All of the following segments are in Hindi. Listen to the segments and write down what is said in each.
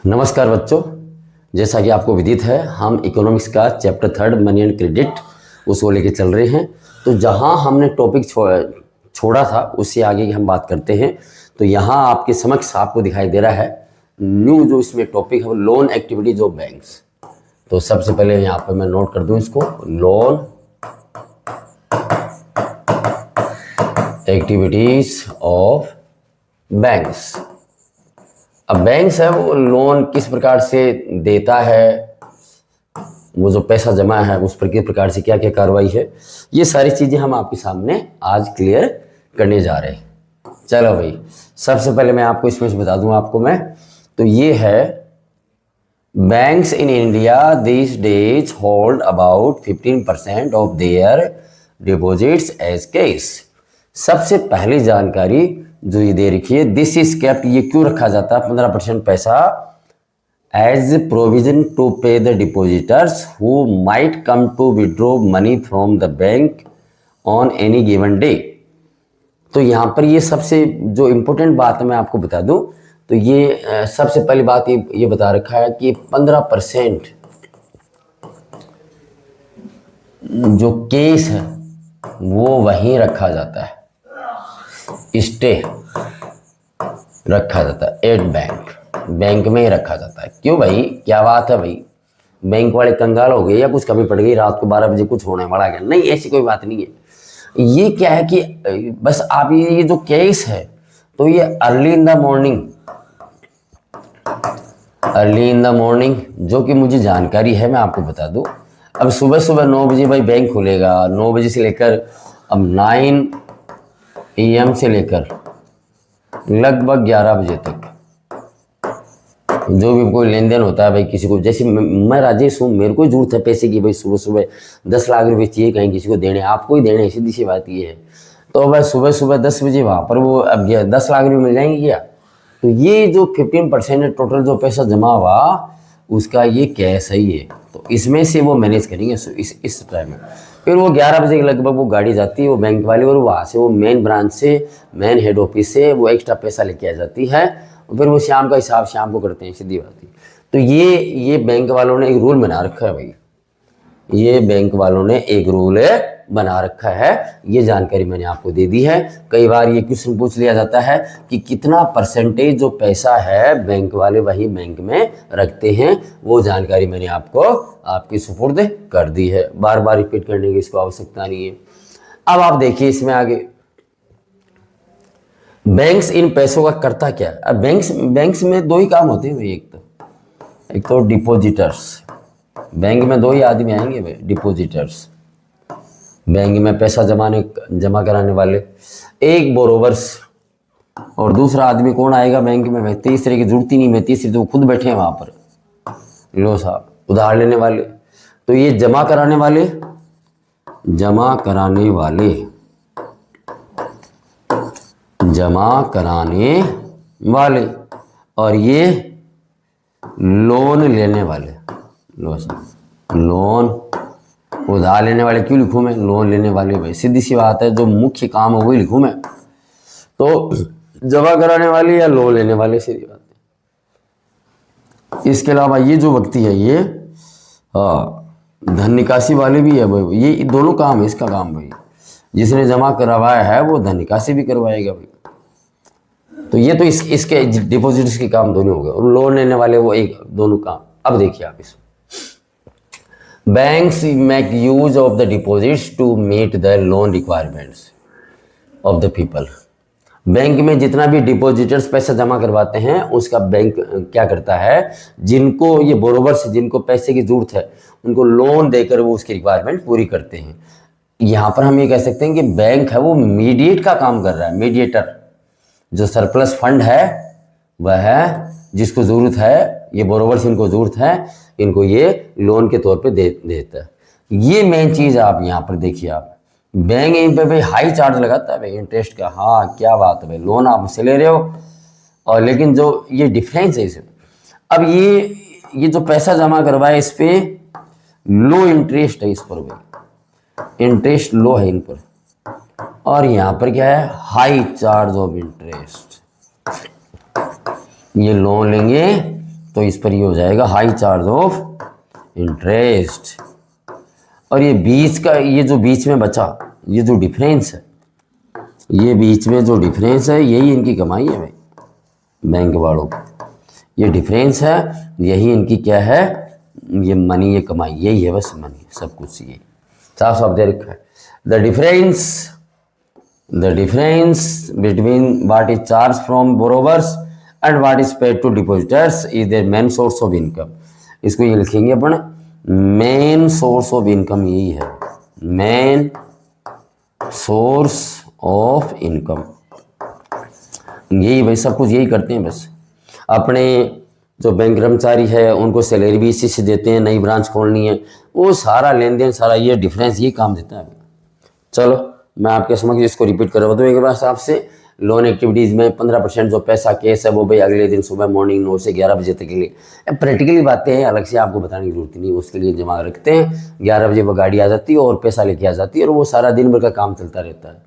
नमस्कार बच्चों, जैसा कि आपको विदित है हम इकोनॉमिक्स का चैप्टर 3 मनी एंड क्रेडिट उसको लेके चल रहे हैं। तो जहां हमने टॉपिक छोड़ा था उससे आगे की हम बात करते हैं। तो यहाँ आपके समक्ष आपको दिखाई दे रहा है न्यू जो इसमें टॉपिक है, लोन एक्टिविटीज ऑफ बैंक्स। तो सबसे पहले यहाँ पर मैं नोट कर दूं इसको, लोन एक्टिविटीज ऑफ बैंक्स। अब बैंक्स है वो लोन किस प्रकार से देता है, वो जो पैसा जमा है उस पर किस प्रकार से क्या क्या कार्रवाई है, ये सारी चीजें हम आपके सामने आज क्लियर करने जा रहे हैं। चलो भाई, सबसे पहले मैं आपको इसमें से बता दूं आपको मैं, तो ये है banks in India this days hold about 15% of their deposits as cash. सबसे पहली जानकारी जो ये दे रखी है, दिस इज केप्ट, ये क्यों रखा जाता है 15% पैसा as provision to pay the depositors who might come to withdraw money from the bank on any given day. तो यहाँ पर ये सबसे जो इम्पोर्टेंट बात है मैं आपको बता दूं, तो ये सबसे पहली बात ये बता रखा है कि 15% जो केस है वो वहीं रखा जाता है, स्टे रखा जाता है एट बैंक में ही रखा जाता है। क्यों भाई, क्या बात है भाई, बैंक वाले कंगाल हो गए या कुछ कमी पड़ गई, रात को 12 बजे कुछ होने वाला क्या? नहीं, ऐसी कोई बात नहीं है। ये क्या है कि बस आप ये जो केस है तो ये अर्ली इन द मॉर्निंग जो कि मुझे जानकारी है मैं आपको बता दूं। अब सुबह सुबह 9 बजे भाई बैंक खुलेगा, 9 बजे से लेकर अब 9 AM से लेकर लगभग 11 बजे तक जो भी कोई लेन देन होता है भाई, किसी को, जैसे मैं राजेश हूँ, मेरे को जरूरत है पैसे की भाई, सुबह सुबह 10 लाख रुपए चाहिए, कहीं किसी को देने, आपको ही देने, सीधी सी बात ये है। तो भाई सुबह सुबह 10 बजे वहाँ पर वो अब 10 लाख रुपये मिल जाएंगे क्या? तो ये जो 15% टोटल जो पैसा जमा हुआ उसका ये कैश है ये, तो इसमें से वो मैनेज करेंगे इस टाइम में। फिर वो 11 बजे के लगभग वो गाड़ी जाती है वो बैंक वाली, और वहाँ से वो मेन ब्रांच से, मेन हेड ऑफिस से वो एक्स्ट्रा पैसा लेके आ जाती है, और फिर वो शाम का हिसाब शाम को करते हैं, सीधी बात है। तो ये बैंक वालों ने एक रूल बना रखा है भाई, ये बैंक वालों ने एक रूल बना रखा है, ये जानकारी मैंने आपको दे दी है। कई बार ये क्वेश्चन पूछ लिया जाता है कि कितना परसेंटेज जो पैसा है बैंक वाले वही बैंक में रखते हैं, वो जानकारी मैंने आपको आपकी सुपुर्द कर दी है, बार बार रिपीट करने की इसको आवश्यकता नहीं है। अब आप देखिए इसमें आगे, बैंक्स इन पैसों का करता क्या है। अब बैंक्स में दो ही काम होते हैं भाई, एक तो डिपोजिटर्स, बैंक में दो ही आदमी आएंगे भाई, डिपोजिटर्स, बैंक में पैसा जमा कराने वाले, एक बोरोवर्स, और दूसरा आदमी कौन आएगा बैंक में भाई, तीसरे की जरूरत ही नहीं है, तीसरे तो खुद बैठे हैं वहां पर, लो साहब, उधार लेने वाले। तो ये जमा कराने वाले, जमा कराने वाले, और ये लोन लेने वाले, लो साहब, लोन उधार लेने वाले क्यों लिखूं मैं, लोन लेने वाले भाई, सीधी सी बात है, जो मुख्य काम है वही लिखूं मैं, तो जमा कराने वाले या लोन लेने वाले, सीधी बात है। इसके अलावा ये जो व्यक्ति है ये धन निकासी वाले भी है भाई, ये दोनों काम है इसका काम भाई, जिसने जमा करवाया है वो धन निकासी भी करवाएगा भाई। तो ये तो इसके डिपॉजिट्स के काम दोनों हो गए, और लोन लेने वाले वो एक दोनों काम। अब देखिए आप इसमें, banks make use of the deposits to meet the loan requirements of the people। Bank में जितना भी डिपॉजिटर्स पैसा जमा करवाते हैं उसका बैंक क्या करता है, जिनको ये बोरोवर्स, जिनको पैसे की जरूरत है उनको लोन देकर वो उसकी रिक्वायरमेंट पूरी करते हैं। यहाँ पर हम ये कह सकते हैं कि बैंक है वो मीडिएट का काम कर रहा है, मीडिएटर, जो सरप्लस फंड है वह है, जिसको जरूरत है, ये बोरोवर्स इनको जरूरत है, इनको ये लोन के तौर पे देता है। ये मेन चीज आप यहाँ पर देखिए, आप बैंक इन पे भाई हाई चार्ज लगाता है भाई इंटरेस्ट का, हाँ क्या बात है भाई, लोन आप मुझसे ले रहे हो, और लेकिन जो ये डिफरेंस है इसमें, अब ये जो पैसा जमा करवाए इस पे लो इंटरेस्ट है, इस पर भाई इंटरेस्ट लो है इन पर, और यहाँ पर क्या है, हाई चार्ज ऑफ इंटरेस्ट। ये लोन लेंगे तो इस पर ये हो जाएगा हाई चार्ज ऑफ इंटरेस्ट। और ये बीच का, ये जो बीच में बचा, ये जो डिफरेंस है, ये बीच में जो डिफरेंस है, यही इनकी कमाई है भाई बैंक वालों को। ये डिफरेंस है, यही इनकी क्या है, ये मनी, ये कमाई, यही है बस मनी, सब कुछ ये साफ साफ दे रखा है। The difference between what is charge from borrowers and what is paid to depositors is their main source of income. इसको ये लिखेंगे अपन, मेन सोर्स ऑफ इनकम यही है, मेन सोर्स ऑफ इनकम, यही भाई सब कुछ यही करते हैं बस। अपने जो बैंक कर्मचारी है उनको सैलरी भी इसी से देते हैं, नई ब्रांच खोलनी है, वो सारा लेन देन, सारा ये डिफरेंस ये काम देता है। चलो मैं आपके समझ इसको रिपीट करवा दूँ एक बार आपसे। लोन एक्टिविटीज़ में 15% जो पैसा केस है वो भाई अगले दिन सुबह मॉर्निंग 9 से 11 बजे तक के लिए, प्रैक्टिकली बातें हैं, अलग से आपको बताने की जरूरत नहीं, उसके लिए जमा रखते हैं। 11 बजे वो गाड़ी आ जाती है और पैसा लेके आ जाती है, और वो सारा दिन भर का काम चलता रहता है।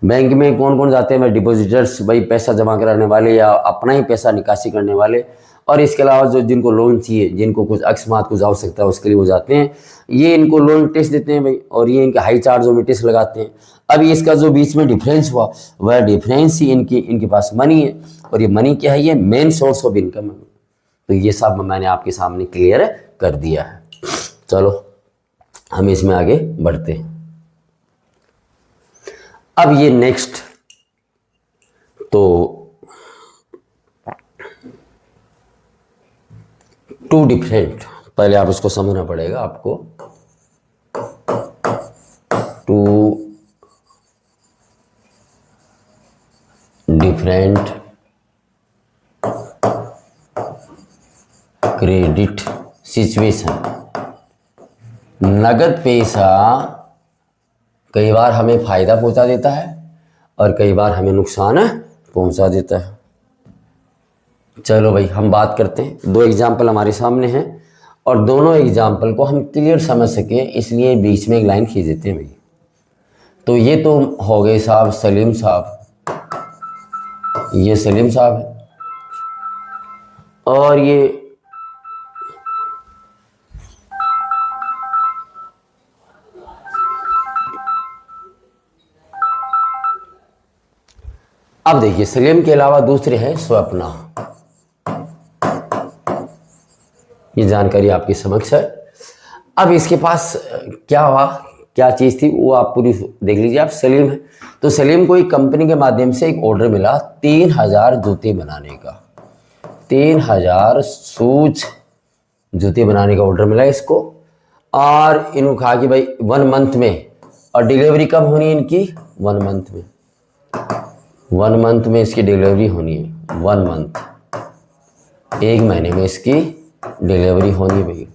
बैंक में कौन कौन जाते हैं भाई? डिपॉजिटर्स, भाई पैसा जमा कराने वाले या अपना ही पैसा निकासी करने वाले, और इसके अलावा जो जिनको लोन चाहिए, जिनको कुछ अकस्मात कुछ आवश्यकता है उसके लिए वो जाते हैं, ये इनको लोन टेस्ट देते हैं भाई, और ये इनके हाई चार्ज में टेस्ट लगाते हैं। अभी इसका जो बीच में डिफरेंस हुआ वह डिफरेंस ही इनके पास मनी है, और ये मनी क्या है? ये मेन सोर्स ऑफ इनकम है। तो ये सब मैंने आपके सामने क्लियर कर दिया है। चलो हम इसमें आगे बढ़ते हैं। अब ये नेक्स्ट, तो टू डिफरेंट, पहले आप इसको समझना पड़ेगा आपको। Two different credit situation. नगद पैसा कई बार हमें फायदा पहुंचा देता है और कई बार हमें नुकसान पहुंचा देता है। चलो भाई हम बात करते हैं। दो एग्जाम्पल हमारे सामने हैं और दोनों एग्जाम्पल को हम क्लियर समझ सके इसलिए बीच में एक लाइन खींच देते हैं भाई। तो ये तो हो गए साहब सलीम साहब, ये सलीम साहब है, और ये अब देखिए सलीम के अलावा दूसरे हैं स्वप्ना। ये जानकारी आपके समक्ष है। अब इसके पास क्या हुआ, क्या चीज़ थी वो आप पूरी देख लीजिए। आप सलीम है तो सलीम को एक कंपनी के माध्यम से एक ऑर्डर मिला 3000 जूते बनाने का, 3000 शूज जूते बनाने का ऑर्डर मिला इसको। और इन्होंने कहा कि भाई 1 मंथ में, और डिलीवरी कब होनी है इनकी? 1 मंथ में, 1 मंथ में इसकी डिलीवरी होनी है। 1 मंथ, 1 महीने में इसकी डिलीवरी होनी है भाई।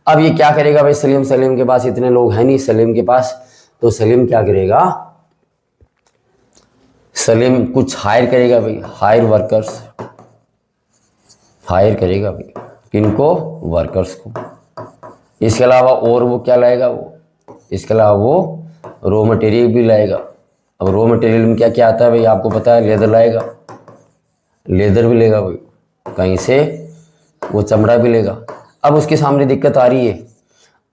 अब ये क्या करेगा भाई सलीम? सलीम के पास इतने लोग हैं नहीं सलीम के पास, तो सलीम क्या करेगा? सलीम कुछ हायर करेगा भाई, हायर वर्कर्स, हायर करेगा भाई। किनको? वर्कर्स को। इसके अलावा और वो क्या लाएगा? इसके अलावा वो रॉ मटेरियल भी लाएगा। अब रॉ मटेरियल में क्या क्या आता है भाई आपको पता है? लेदर लाएगा, लेदर भी लेगा भाई कहीं से, वो चमड़ा भी लेगा। अब उसके सामने दिक्कत आ रही है,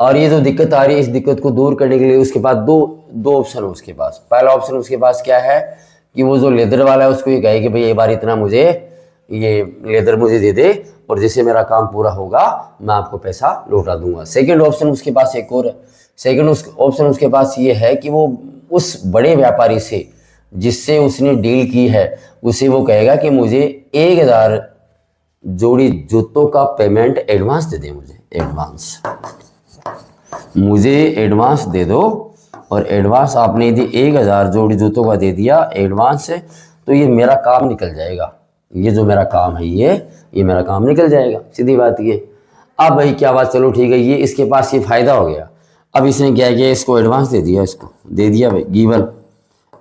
और ये जो दिक्कत आ रही है इस दिक्कत को दूर करने के लिए उसके पास दो ऑप्शन है उसके पास। पहला ऑप्शन उसके पास क्या है कि वो जो लेदर वाला है उसको ये कहे कि भाई ये बार इतना मुझे ये लेदर मुझे दे दे, और जैसे मेरा काम पूरा होगा मैं आपको पैसा लौटा दूंगा। सेकंड ऑप्शन उसके पास एक और है। सेकंड ऑप्शन उसके पास ये है कि वो उस बड़े व्यापारी से जिससे उसने डील की है उसे वो कहेगा कि मुझे 1000 जोड़ी जूतों का पेमेंट एडवांस दे दे, मुझे एडवांस दे दो। और एडवांस आपने यदि 1000 जोड़ी जूतों का दे दिया एडवांस से, तो ये मेरा काम निकल जाएगा। ये जो मेरा काम है ये मेरा काम निकल जाएगा, सीधी बात ये। अब भाई क्या बात, चलो ठीक है, ये इसके पास ये फायदा हो गया। अब इसने क्या किया? इसको एडवांस दे दिया, इसको दे दिया भाई गिवन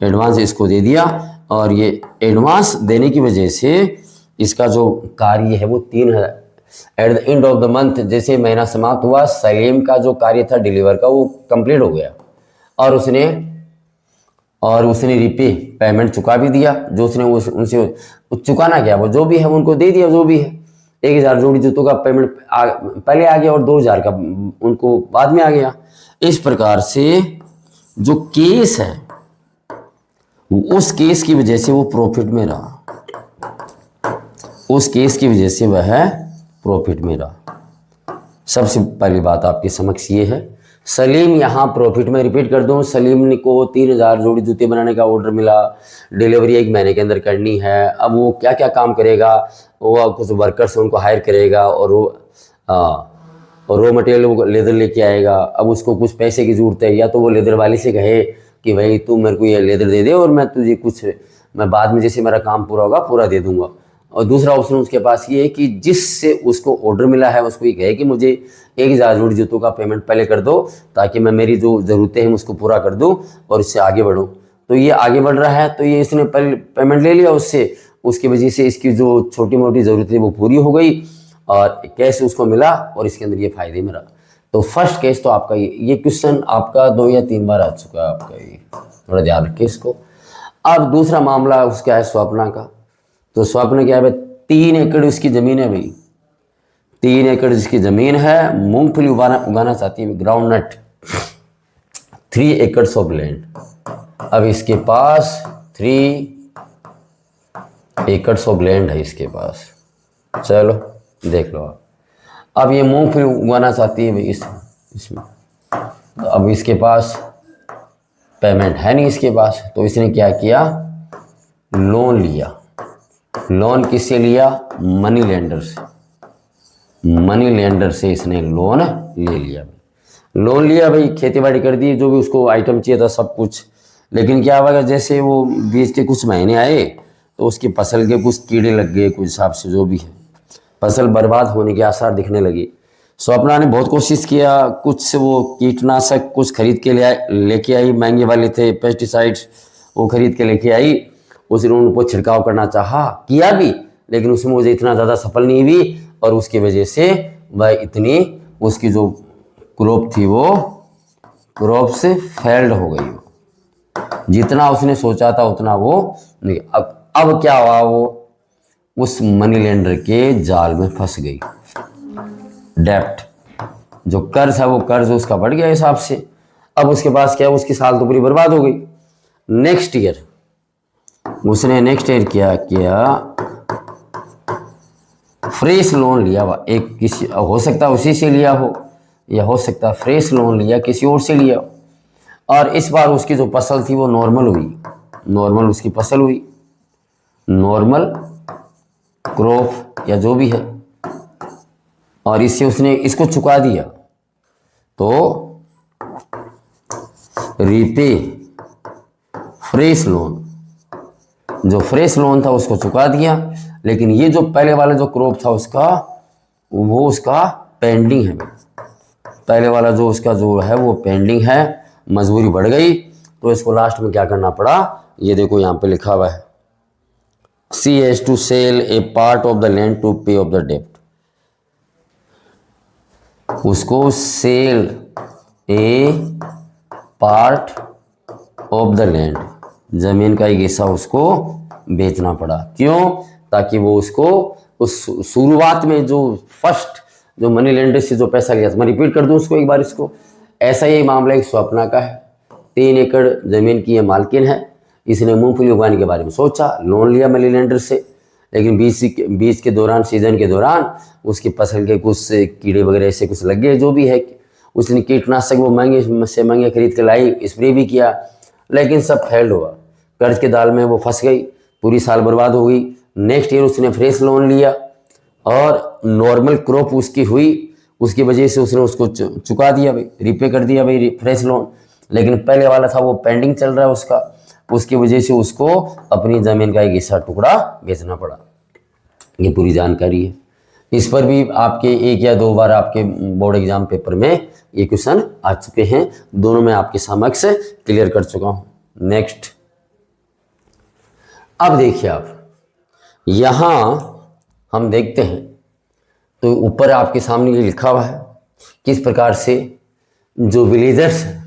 एडवांस इसको दे दिया, और ये एडवांस देने की वजह से इसका जो कार्य है वो 3000 at the end of the month, जैसे महीना समाप्त हुआ, सलीम का जो कार्य था डिलीवर का वो कंप्लीट हो गया, और उसने रिपे पेमेंट चुका भी दिया। जो उसने उनसे चुकाना क्या वो जो भी है उनको दे दिया जो भी है। 1000 जोड़ी जूतों का पेमेंट पहले आ गया और 2000 का उनको बाद में आ गया। इस प्रकार से जो केस है उस केस की वजह से वो प्रॉफिट में रहा, उस केस की वजह से वह प्रॉफिट में रहा। सबसे पहली बात आपके समक्ष ये है, सलीम यहाँ प्रॉफिट में। रिपीट कर दूं, सलीम को 3000 जोड़ी जूते बनाने का ऑर्डर मिला, डिलीवरी 1 महीने के अंदर करनी है। अब वो क्या क्या काम करेगा, वो कुछ वर्कर्स उनको हायर करेगा और वो रॉ मटेरियल वो लेदर लेके आएगा। अब उसको कुछ पैसे की जरूरत है, या तो वो लेदर वाले से कहे कि भाई तू मेरे को ये लेदर दे दे और मैं तुझे कुछ, मैं बाद में जैसे मेरा काम पूरा होगा पूरा दे दूंगा। और दूसरा ऑप्शन उसके पास ये है कि जिससे उसको ऑर्डर मिला है उसको ये कहे कि मुझे 1000 जोड़ी जूतों का पेमेंट पहले कर दो ताकि मैं मेरी जो ज़रूरतें हैं उसको पूरा कर दूं और इससे आगे बढ़ूं। तो ये आगे बढ़ रहा है, तो ये इसने पहले पेमेंट ले लिया उससे, उसकी वजह से इसकी जो छोटी मोटी ज़रूरतें वो पूरी हो गई और कैश उसको मिला और इसके अंदर ये फ़ायदे में रहा। तो फर्स्ट केस तो आपका ये क्वेश्चन आपका 2 या 3 बार आ चुका है आपका, ये थोड़ा ध्यान रखिए इसको। अब दूसरा मामला उसका है स्वप्ना का। तो स्वप्न क्या है भाई, 3 एकड़ उसकी ज़मीन है भाई, 3 एकड़ जिसकी ज़मीन है, मूंगफली उगाना चाहती है, ग्राउंड नट, 3 एकड़ ऑफ लैंड। अब इसके पास 3 एकड़ ऑफ लैंड है इसके पास, चलो देख लो आप। अब ये मूंगफली उगाना चाहती है भाई इसमें, तो अब इसके पास पेमेंट है नहीं इसके पास, तो इसने क्या किया, लोन लिया। लोन किससे लिया, मनी लेंडर से, मनी लेंडर से इसने लोन ले लिया। लोन लिया भाई, खेती बाड़ी कर दी, जो भी उसको आइटम चाहिए था सब कुछ। लेकिन क्या हुआ, जैसे वो बीज के कुछ महीने आए तो उसकी फसल के कुछ कीड़े लग गए, कुछ हिसाब से जो भी है फसल बर्बाद होने के आसार दिखने लगे। स्वप्ना ने बहुत कोशिश किया, कुछ वो कीटनाशक कुछ खरीद के लेके आई, महंगे वाले थे पेस्टिसाइड्स, वो खरीद के लेके आई। उसने उनको छिड़काव करना चाहा, किया भी, लेकिन उसमें मुझे इतना ज़्यादा सफल नहीं हुई और उसकी वजह से वह इतनी, उसकी जो क्रॉप थी वो क्रॉप से फेल्ड हो गई। जितना उसने सोचा था उतना वो नहीं। अब क्या हुआ, वो उस मनी लेंडर के जाल में फंस गई। डेप्ट, जो कर्ज है वो कर्ज उसका बढ़ गया हिसाब से। अब उसके पास क्या है, उसकी साल तो पूरी बर्बाद हो गई। नेक्स्ट ईयर उसने क्या किया, फ्रेश लोन लिया हुआ, एक किसी, हो सकता है उसी से लिया हो या हो सकता है फ्रेश लोन लिया किसी और से लिया हो। और इस बार उसकी जो फसल थी वो नॉर्मल हुई, नॉर्मल उसकी फसल हुई, नॉर्मल क्रॉप या जो भी है, और इससे उसने इसको चुका दिया। तो रीपे फ्रेश लोन, जो फ्रेश लोन था उसको चुका दिया। लेकिन ये जो पहले वाला जो क्रॉप था उसका, वो उसका पेंडिंग है। पहले वाला जो उसका जो है वो पेंडिंग है, मजबूरी बढ़ गई तो इसको लास्ट में क्या करना पड़ा, ये देखो यहाँ पे लिखा हुआ है, she has to sell a part of the land to pay off the डेप्ट। उसको sell a part of the land, जमीन का एक हिस्सा उसको बेचना पड़ा। क्यों, ताकि वो उसको उस शुरुआत में जो फर्स्ट जो मनी लेंडर से जो पैसा लिया था, मैं रिपीट कर दूं उसको एक बार इसको। ऐसा ही मामला एक स्वप्ना का है, 3 एकड़ जमीन की ये मालकिन है। इसने मूंगफली उगाने के बारे में सोचा, लोन लिया मनी लेंडर से, लेकिन बीच के दौरान, सीजन के दौरान उसकी फसल के कुछ कीड़े वगैरह से कुछ लग गए, जो भी है। उसने कीटनाशक वो महंगे से महंगे खरीद के लाई, स्प्रे भी किया, लेकिन सब फेल्ड हुआ। कर्ज के दाल में वो फंस गई, पूरी साल बर्बाद हो गई। नेक्स्ट ईयर उसने फ्रेश लोन लिया और नॉर्मल क्रॉप उसकी हुई, उसकी वजह से उसने उसको चुका दिया भाई, रीपे कर दिया भाई फ्रेश लोन। लेकिन पहले वाला था वो पेंडिंग चल रहा है उसका, उसकी वजह से उसको अपनी ज़मीन का एक हिस्सा टुकड़ा बेचना पड़ा। ये पूरी जानकारी है। इस पर भी आपके 1 या 2 बार आपके बोर्ड एग्जाम पेपर में ये क्वेश्चन आ चुके हैं, दोनों में आपके समक्ष क्लियर कर चुका हूँ। नेक्स्ट, अब देखिए आप यहाँ हम देखते हैं तो ऊपर आपके सामने ये लिखा हुआ है किस प्रकार से जो विलेजर्स हैं,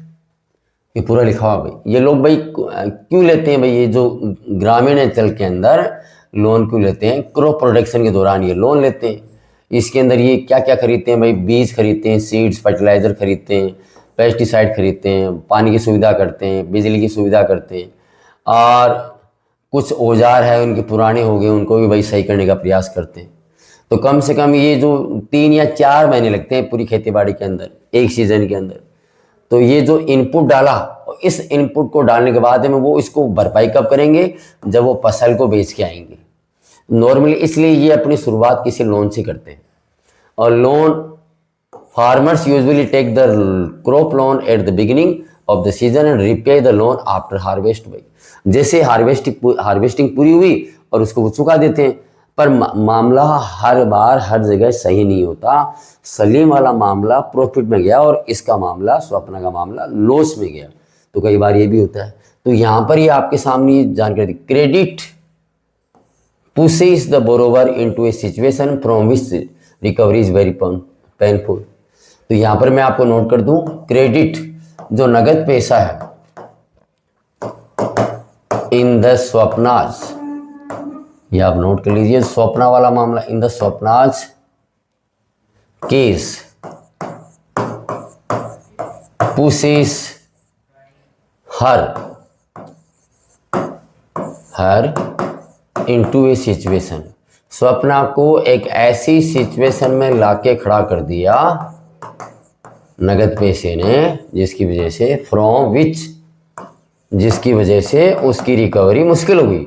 ये पूरा लिखा हुआ भाई। ये लोग भाई क्यों लेते हैं भाई, ये जो ग्रामीण अंचल के अंदर लोन क्यों लेते हैं, क्रॉप प्रोडक्शन के दौरान ये लोन लेते हैं। इसके अंदर ये क्या क्या खरीदते हैं भाई, बीज खरीदते हैं, सीड्स, फर्टिलाइज़र खरीदते हैं, पेस्टिसाइड खरीदते हैं, पानी की सुविधा करते हैं, बिजली की सुविधा करते हैं, और कुछ औजार है उनके पुराने हो गए उनको भी भाई सही करने का प्रयास करते हैं। तो कम से कम ये जो 3 या 4 महीने लगते हैं पूरी खेती बाड़ी के अंदर, एक सीजन के अंदर। तो ये जो इनपुट डाला, इस इनपुट को डालने के बाद में वो इसको भरपाई कब करेंगे, जब वो फसल को बेच के आएंगे। नॉर्मली इसलिए ये अपनी शुरुआत किसी लोन से करते हैं। और loan, farmers usually take the crop loan at the beginning of the season and repay the loan after harvest. भाई जैसे हार्वेस्टिंग पूरी हुई और उसको वो चुका देते हैं। पर मामला हर बार हर जगह सही नहीं होता। सलीम वाला मामला प्रॉफिट में गया और इसका मामला, स्वप्ना का मामला, लॉस में गया। तो कई बार ये भी होता है। तो यहाँ पर ये आपके सामने जानकारी दी, credit pushes the borrower into a situation from which recovery is very painful। तो यहाँ पर मैं आपको नोट कर दूं, क्रेडिट जो नगद पैसा है इन द स्वप्नाज, ये आप नोट कर लीजिए, स्वप्ना वाला मामला, in the Swapna's case pushes her into a situation। Swapna को एक ऐसी सिचुएशन में लाके खड़ा कर दिया नगद पैसे ने, जिसकी वजह से फ्रॉम विच, जिसकी वजह से उसकी रिकवरी मुश्किल हो गई।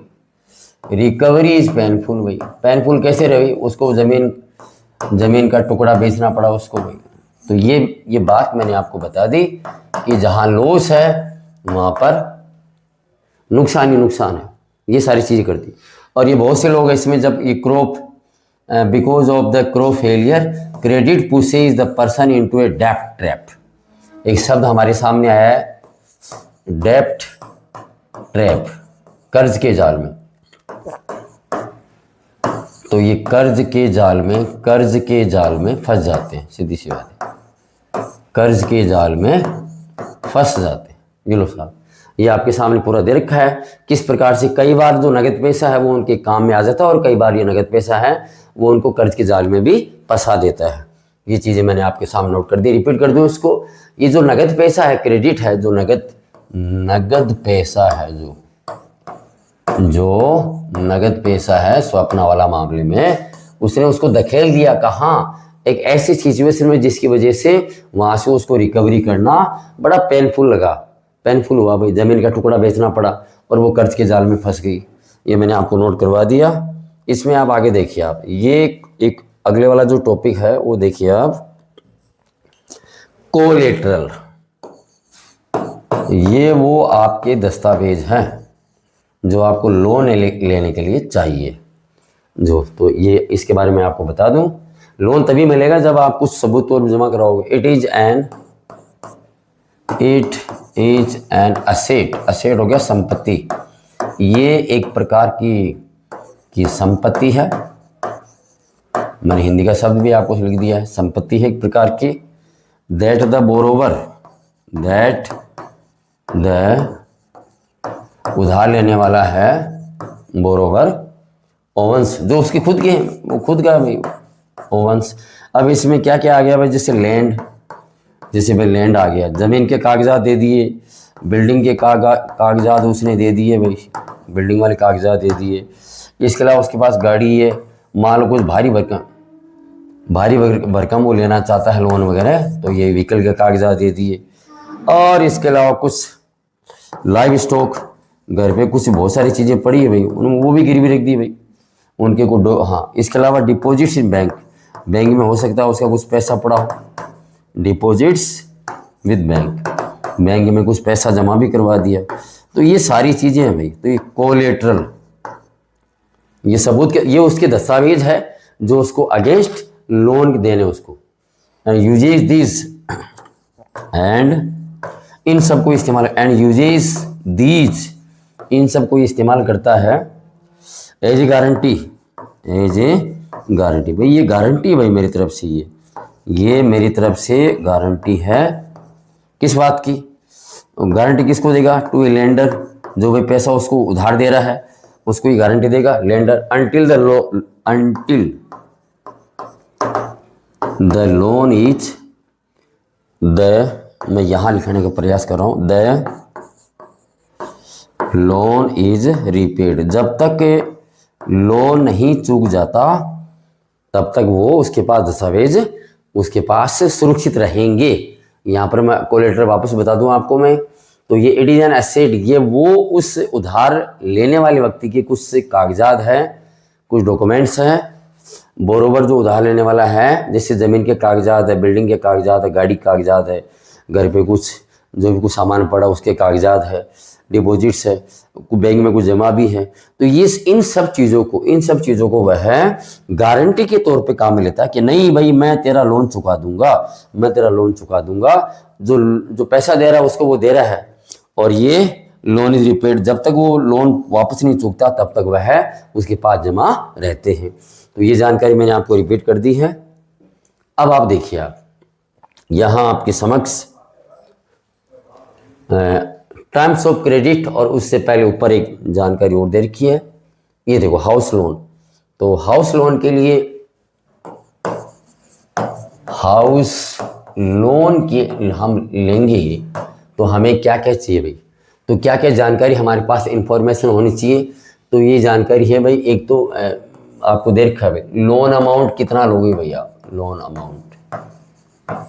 Recovery is painful. भाई पेनफुल कैसे रही, उसको जमीन का टुकड़ा बेचना पड़ा उसको। भाई तो ये बात मैंने आपको बता दी कि जहां लॉस है वहां पर नुकसान ही नुकसान है। ये सारी चीजें करती। और ये बहुत से लोग इसमें, जब ये crop, because of the crop failure credit pushes the person into a डेप्ट ट्रैप। एक शब्द हमारे सामने आया है, डेप्ट ट्रैप, कर्ज के जाल में। तो ये कर्ज के जाल में फंस जाते हैं, सीधी सी बात है, कर्ज के जाल में फंस जाते हैं। ये लो साहब, ये आपके सामने पूरा दे रखा है किस प्रकार से कई बार जो नगद पैसा है वो उनके काम में आ जाता है और कई बार ये नगद पैसा है वो उनको कर्ज के जाल में भी फंसा देता है। ये चीज़ें मैंने आपके सामने नोट कर दी, रिपीट कर दूं इसको। ये जो नगद पैसा है, क्रेडिट है, जो नगद पैसा है, जो नगद पैसा है स्वप्ना वाला मामले में, उसने उसको धकेल दिया कहाँ, एक ऐसी सिचुएशन में जिसकी वजह से वहां से उसको रिकवरी करना बड़ा पेनफुल हुआ। भाई जमीन का टुकड़ा बेचना पड़ा और वो कर्ज के जाल में फंस गई। ये मैंने आपको नोट करवा दिया। इसमें आप आगे देखिए, आप ये एक अगले वाला जो टॉपिक है वो देखिए आप, कोलेटरल। ये वो आपके दस्तावेज हैं जो आपको लोन लेने के लिए चाहिए। तो ये इसके बारे में आपको बता दूं, लोन तभी मिलेगा जब आप कुछ सबूत और जमा कराओगे। इट इज एन असेट हो गया संपत्ति। ये एक प्रकार की संपत्ति है। मैंने हिंदी का शब्द भी आपको लिख दिया है, संपत्ति है एक प्रकार की। दैट द बोरोवर, उधार लेने वाला है बोरोवर, ओवंस, जो उसकी खुद की है, वो खुद का भाई ओवंस। अब इसमें क्या क्या आ गया भाई, जैसे भाई लैंड आ गया, जमीन के कागजात दे दिए, बिल्डिंग के कागजात उसने दे दिए, भाई बिल्डिंग वाले कागजात दे दिए। इसके अलावा उसके पास गाड़ी है, मान लो कुछ भारी भरकम वो लेना चाहता है लोन वगैरह, तो ये व्हीकल के कागजात दे दिए। और इसके अलावा कुछ लाइव स्टॉक, घर पे कुछ बहुत सारी चीज़ें पड़ी है भाई, उन्होंने वो भी गिरवी रख दी भाई उनके को। हाँ, इसके अलावा डिपॉजिट्स इन बैंक में हो सकता है उसका कुछ पैसा पड़ा हो, डिपॉजिट्स विद बैंक में कुछ पैसा जमा भी करवा दिया। तो ये सारी चीज़ें हैं भाई। तो ये कोलेटरल, ये सबूत ये उसके दस्तावेज है जो उसको अगेंस्ट लोन देने उसको। यूजेस दिस एंड इन सबको इस्तेमाल, इन सबको इस्तेमाल करता है एज ए गारंटी। भाई ये गारंटी भाई मेरी तरफ से, ये मेरी तरफ से गारंटी है। किस बात की गारंटी? किसको देगा? टू ए लेंडर, जो भाई पैसा उसको उधार दे रहा है उसको ही गारंटी देगा लेंडर, द लोन इज मैं यहाँ लिखने का प्रयास कर रहा हूँ, द लोन इज रीपेड। जब तक लोन नहीं चूक जाता तब तक वो उसके पास दस्तावेज उसके पास सुरक्षित रहेंगे। यहाँ पर मैं कोलेटरल वापस बता दूं आपको मैं, तो ये इट इज एन एसेट, ये वो उस उधार लेने वाले व्यक्ति के कुछ कागजात हैं, कुछ डॉक्यूमेंट्स हैं। बोरोवर जो उधार लेने वाला है, जैसे ज़मीन के कागजात है, बिल्डिंग के कागजात है, गाड़ी के कागजात है, घर पे कुछ जो भी कुछ सामान पड़ा उसके कागजात है, डिपॉजिट्स है, बैंक में कुछ जमा भी है। तो ये इन सब चीज़ों को वह गारंटी के तौर पे काम में लेता है कि नहीं भाई मैं तेरा लोन चुका दूंगा, जो पैसा दे रहा है उसको वो दे रहा है, और ये लोन इज रिपेड। जब तक वो लोन वापस नहीं चुकता तब तक वह उसके पास जमा रहते हैं। तो ये जानकारी मैंने आपको रिपीट कर दी है। अब आप देखिए, आप यहाँ आपके समक्ष टर्म्स ऑफ क्रेडिट और उससे पहले ऊपर एक जानकारी और दे रखी है। ये देखो हाउस लोन। तो हाउस लोन के लिए हाउस लोन के हम लेंगे तो हमें क्या क्या चाहिए भाई, तो क्या क्या जानकारी हमारे पास इंफॉर्मेशन होनी चाहिए। तो ये जानकारी है भाई, एक तो आपको दे रखा है भाई लोन अमाउंट कितना लोगे भैया, लोन अमाउंट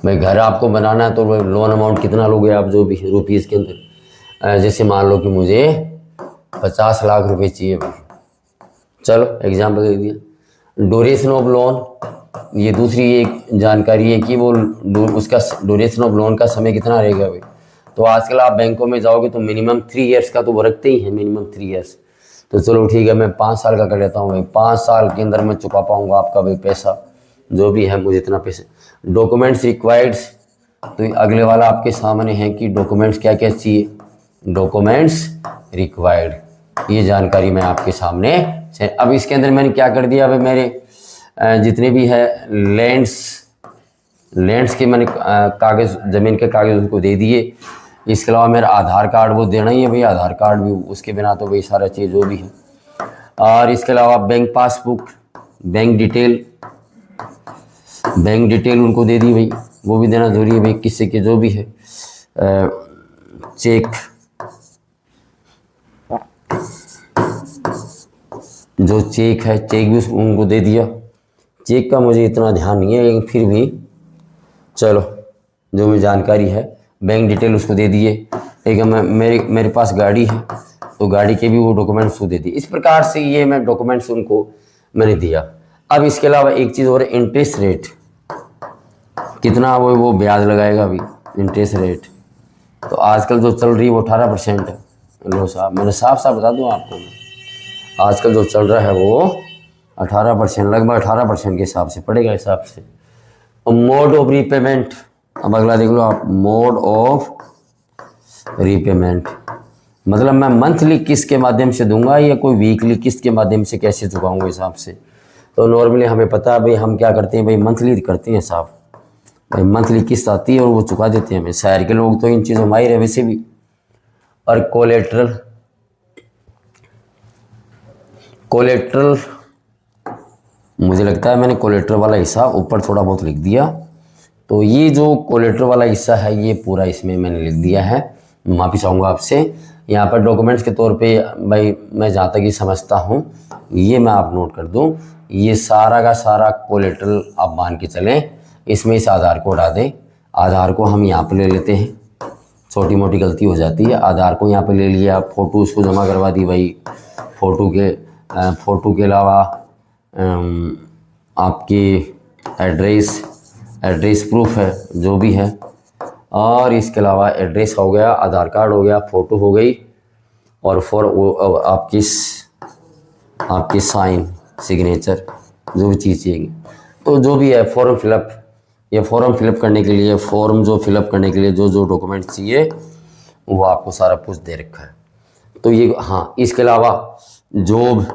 भाई घर आपको बनाना है तो लोन अमाउंट कितना लोगे आप, जो भी रुपीज़ के अंदर। जैसे मान लो कि मुझे 50 लाख रुपए चाहिए भाई, चलो एग्जाम्पल दे दिया। ड्यूरेशन ऑफ लोन, ये दूसरी एक जानकारी है कि वो उसका ड्यूरेशन ऑफ लोन का समय कितना रहेगा भाई। तो आजकल आप बैंकों में जाओगे तो मिनिमम 3 इयर्स का तो वो रखते ही हैं, मिनिमम 3 इयर्स। तो चलो ठीक है, मैं 5 साल का कर लेता हूँ भाई, 5 साल के अंदर मैं चुका पाऊँगा आपका भाई पैसा, जो भी है मुझे इतना पैसे। डॉक्यूमेंट्स रिक्वायर्ड्स, तो अगले वाला आपके सामने है कि डॉक्यूमेंट्स क्या क्या चाहिए, डॉक्यूमेंट्स रिक्वायर्ड, ये जानकारी मैं आपके सामने। अब इसके अंदर मैंने क्या कर दिया, अब मेरे जितने भी है लैंड्स के मैंने कागज़, ज़मीन के कागज़ उनको दे दिए। इसके अलावा मेरा आधार कार्ड वो देना ही है भाई, आधार कार्ड भी, उसके बिना तो भाई सारा चीज़ जो भी है। और इसके अलावा बैंक पासबुक, बैंक डिटेल उनको दे दी भाई, वो भी देना ज़रूरी है भाई, किसी के जो भी है। चेक, जो चेक है, चेक भी उनको दे दिया। चेक का मुझे इतना ध्यान नहीं है, लेकिन फिर भी चलो जो भी जानकारी है, बैंक डिटेल उसको दे दिए। एक मेरे पास गाड़ी है तो गाड़ी के भी वो डॉक्यूमेंट्स उसको दे दिए। इस प्रकार से ये मैं डॉक्यूमेंट्स उनको मैंने दिया। अब इसके अलावा एक चीज़ और, इंटरेस्ट रेट कितना वो ब्याज लगाएगा अभी, इंटरेस्ट रेट। तो आजकल जो चल रही है वो 18% है। लो साहब, मैंने साफ बता दूँ आपको, आजकल जो चल रहा है वो 18%, लगभग 18% के हिसाब से पड़ेगा हिसाब से। और मोड ऑफ रीपेमेंट, अब अगला देख लो आप, मोड ऑफ रीपेमेंट मतलब मैं मंथली किस्त के माध्यम से दूंगा या कोई वीकली किस्त के माध्यम से कैसे चुकाऊंगा हिसाब से। तो नॉर्मली हमें पता है भाई, हम क्या करते हैं भाई, मंथली करते हैं साहब भाई, मंथली किस्त आती है और वो चुका देते हैं। हमें शहर के लोग तो इन चीज़ों में माहिर है वैसे भी। और कोलेट्रल मुझे लगता है मैंने कोलेट्रल वाला हिस्सा ऊपर थोड़ा बहुत लिख दिया। तो ये जो कोलेट्रल वाला हिस्सा है ये पूरा इसमें मैंने लिख दिया है, माफ़ी चाहूँगा आपसे। यहाँ पर डॉक्यूमेंट्स के तौर पे भाई मैं जहाँ तक ये समझता हूँ ये मैं आप नोट कर दूँ, ये सारा का सारा कोलेट्रल आप मान के चलें। इसमें इस आधार को हटा दें, आधार को हम यहाँ पर ले लेते हैं, छोटी मोटी गलती हो जाती है। आधार को यहाँ पे ले लिया, फ़ोटो उसको जमा करवा दी भाई, फ़ोटो के अलावा आपकी एड्रेस प्रूफ है जो भी है, और इसके अलावा एड्रेस हो गया, आधार कार्ड हो गया, फ़ोटो हो गई, और आपकी साइन सिग्नेचर जो भी चीज़ चाहिए। तो जो भी है फॉर्म फिलअप, ये फॉर्म फिलअप करने के लिए, फॉर्म जो फिलअप करने के लिए जो डॉक्यूमेंट्स चाहिए वो आपको सारा कुछ दे रखा है। तो ये हाँ, इसके अलावा जॉब,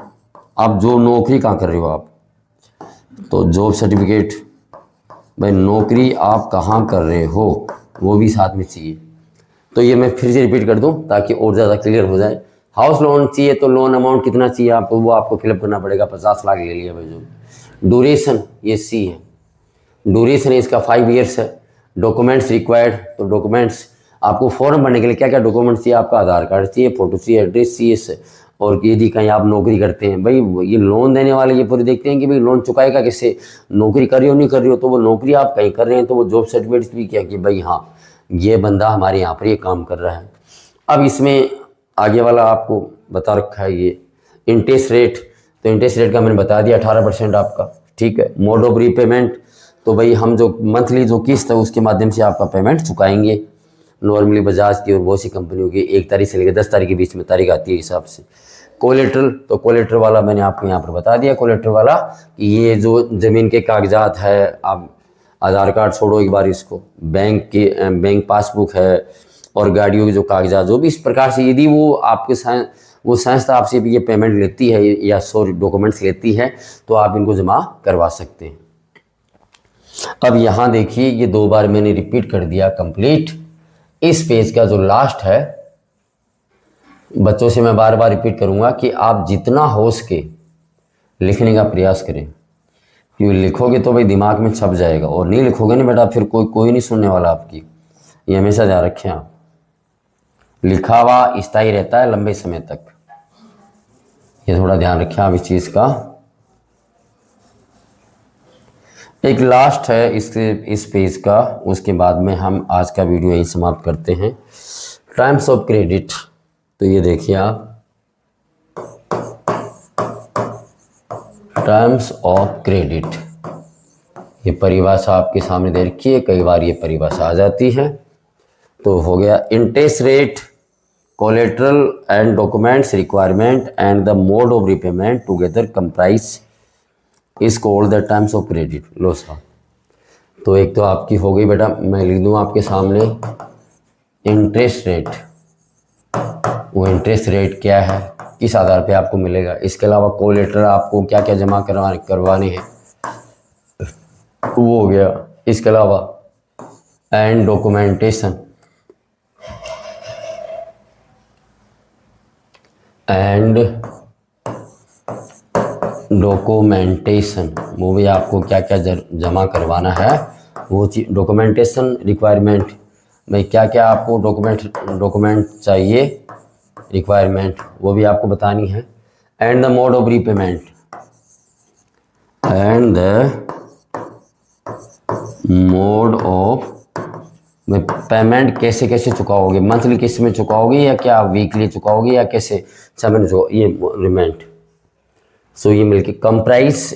आप जो नौकरी कहाँ कर रहे हो आप, तो जॉब सर्टिफिकेट भाई, नौकरी आप कहाँ कर रहे हो वो भी साथ में चाहिए। तो ये मैं फिर से रिपीट कर दूं ताकि और ज़्यादा क्लियर हो जाए। हाउस लोन चाहिए तो लोन अमाउंट कितना चाहिए आपको, वो आपको फिलअप करना पड़ेगा। 50 लाख ले लिया भाई। जो ड्यूरेशन ये सी है, ड्यूरेशन इसका 5 ईयर्स है। डॉक्यूमेंट्स रिक्वायर्ड, तो डॉक्यूमेंट्स आपको फॉर्म भरने के लिए क्या क्या डॉक्यूमेंट्स चाहिए, आपका आधार कार्ड चाहिए, फोटो चाहिए, एड्रेस चाहिए, और यदि कहीं आप नौकरी करते हैं, भाई ये लोन देने वाले ये पूरे देखते हैं कि भाई लोन चुकाएगा किससे, नौकरी कर रही हो नहीं कर रही हो, तो वो नौकरी आप कहीं कर रहे हैं तो वो जॉब सर्टिफिकेट भी क्या कि भाई हाँ ये बंदा हमारे यहाँ पर ये काम कर रहा है। अब इसमें आगे वाला आपको बता रखा है ये इंटरेस्ट रेट, तो इंटरेस्ट रेट का मैंने बता दिया 18% आपका, ठीक है। मोड ऑफ रीपेमेंट, तो भाई हम जो मंथली जो किस्त है उसके माध्यम से आपका पेमेंट चुकाएंगे। नॉर्मली बजाज की और बहुत सी कंपनियों की 1 तारीख से लेकर 10 तारीख के बीच में तारीख आती है हिसाब से। कोलेट्रल, तो कोलेट्रल वाला मैंने आपको यहाँ पर बता दिया। कोलेट्रल वाला कि ये जो ज़मीन के कागजात है, आप आधार कार्ड छोड़ो एक बार इसको, बैंक पासबुक है और गाड़ियों के जो कागजात, जो भी इस प्रकार से यदि वो आपके वो संस्था आपसे भी ये पेमेंट लेती है या डॉक्यूमेंट्स लेती है तो आप इनको जमा करवा सकते हैं। अब यहाँ देखिए ये 2 बार मैंने रिपीट कर दिया कंप्लीट। इस पेज का जो लास्ट है, बच्चों से मैं बार बार रिपीट करूँगा कि आप जितना हो सके लिखने का प्रयास करें, क्योंकि लिखोगे तो भाई दिमाग में छप जाएगा, और नहीं लिखोगे ना बेटा फिर कोई नहीं सुनने वाला आपकी, ये हमेशा ध्यान रखें आप। लिखा हुआ स्थायी रहता है लंबे समय तक, ये थोड़ा ध्यान रखें आप इस चीज़ का। एक लास्ट है इस पेज का, उसके बाद में हम आज का वीडियो यहीं समाप्त करते हैं। टर्म्स ऑफ क्रेडिट, तो ये देखिए आप, टर्म्स ऑफ क्रेडिट, ये परिभाषा आपके सामने दे रखी है, कई बार ये परिभाषा आ जाती है। तो हो गया interest rate, collateral and documents requirement and the mode of repayment together comprise is called the terms of credit. लो साहब, तो एक तो आपकी हो गई बेटा, मैं लिख दूँ आपके सामने इंटरेस्ट रेट, वो इंटरेस्ट रेट क्या है, किस आधार पे आपको मिलेगा। इसके अलावा कोलेट्रल आपको क्या क्या जमा करवाने हैं, वो हो गया। इसके अलावा एंड डॉक्यूमेंटेशन, वो भी आपको क्या क्या जमा करवाना है, वो चीज डॉक्यूमेंटेशन रिक्वायरमेंट, भाई क्या क्या आपको डॉक्यूमेंट चाहिए, रिक्वायरमेंट वो भी आपको बतानी है। And the mode of repayment, and the mode of payment, कैसे कैसे चुकाओगे, मंथली किस्त में चुकाओगे या क्या वीकली चुकाओगे या कैसे समय चुकाओगे, ये रिमेंट। सो ये मिलके कंप्राइज,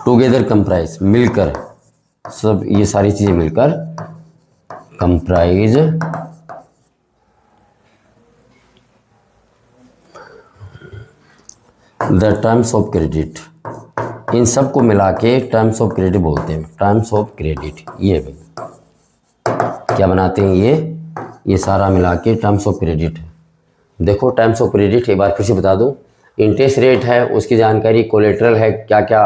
टुगेदर कंप्राइज, मिलकर, सब ये सारी चीजें मिलकर comprise the terms of credit. इन सब को मिला के टर्म्स ऑफ क्रेडिट बोलते हैं। टर्म्स ऑफ क्रेडिट ये भाई क्या बनाते हैं, ये सारा मिला के टर्म्स ऑफ क्रेडिट। देखो टर्म्स ऑफ क्रेडिट एक बार फिर से बता दूं, इंटरेस्ट रेट है उसकी जानकारी, कोलेट्रल है क्या क्या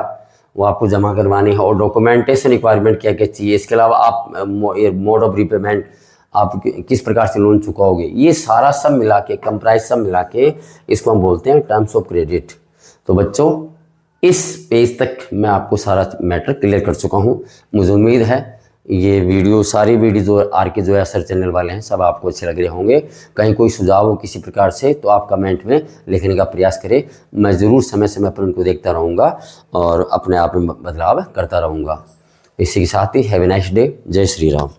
वो आपको जमा करवानी है, और डॉक्यूमेंटेशन रिक्वायरमेंट क्या क्या चाहिए। इसके अलावा आप मोड ऑफ रीपेमेंट, आप किस प्रकार से लोन चुकाओगे, ये सारा सब मिला के, कंप्राइज सब मिला के इसको हम बोलते हैं टर्म्स ऑफ क्रेडिट। तो बच्चों इस पेज तक मैं आपको सारा मैटर क्लियर कर चुका हूँ। मुझे उम्मीद है ये वीडियो, सारी वीडियो जो आर के जो है सर चैनल वाले हैं सब आपको अच्छे लग रहे होंगे। कहीं कोई सुझाव हो किसी प्रकार से तो आप कमेंट में लिखने का प्रयास करें, मैं ज़रूर समय समय पर उनको देखता रहूँगा और अपने आप में बदलाव करता रहूँगा। इसी के साथ he have a nice day, जय श्री राम।